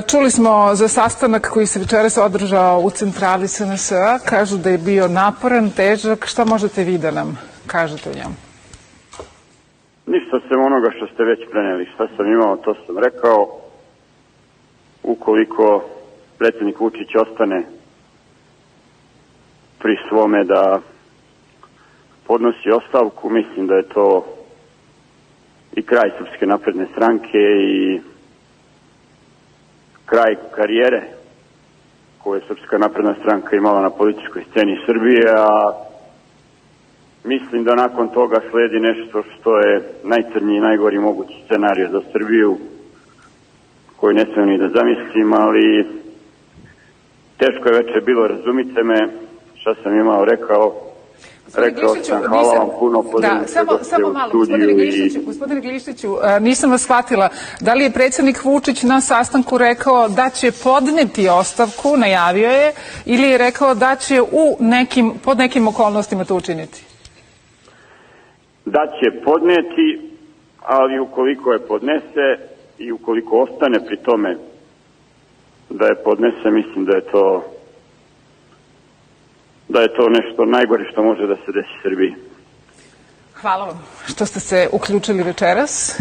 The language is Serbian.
Čuli smo za sastanak koji se večeras održao u centrali SNS-a. Kažu da je bio naporan, težak. Šta možete vi da nam kažete o njemu? Ništa sem onoga što ste već preneli. Šta sam imao, to sam rekao. Ukoliko predsjednik Vučić ostane pri svome da podnosi ostavku, mislim da je to i kraj Srpske napredne stranke i kraj karijere koju je Srpska napredna stranka imala na političkoj sceni Srbije, a mislim da nakon toga sledi nešto što je najcrnji i najgori mogući scenarij za Srbiju, koji ne smijem ni da zamislim, ali teško je večer bilo, razumite me, šta sam imao rekao. Rekao sam, hvala vam puno, da, samo malo, gospodine Glišiću, nisam vas shvatila. Da li je predsjednik Vučić na sastanku rekao da će podneti ostavku, najavio je, ili je rekao da će pod nekim okolnostima to učiniti? Da će podneti, ali ukoliko je podnese i ukoliko ostane pri tome da je podnese, mislim da je to nešto najgore što može da se desi Srbiji. Hvala vam što ste se uključili večeras.